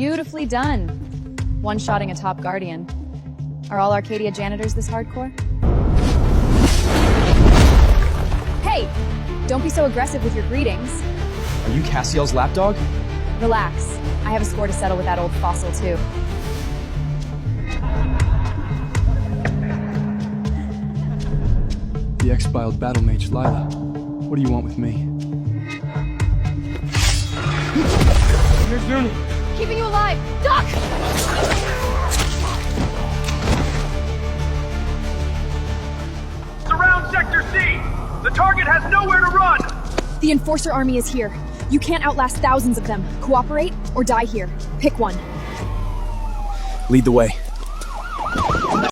Beautifully done. One-shotting a top guardian. Are all Arcadia janitors this hardcore? Hey! Don't be so aggressive with your greetings. Are you Cassiel's lapdog? Relax. I have a score to settle with that old fossil, too. The exiled battle mage Lila. What do you want with me? Here's Noonie. Keeping you alive! Duck! Surround Sector C! The target has nowhere to run! The Enforcer army is here. You can't outlast thousands of them. Cooperate or die here. Pick one. Lead the way.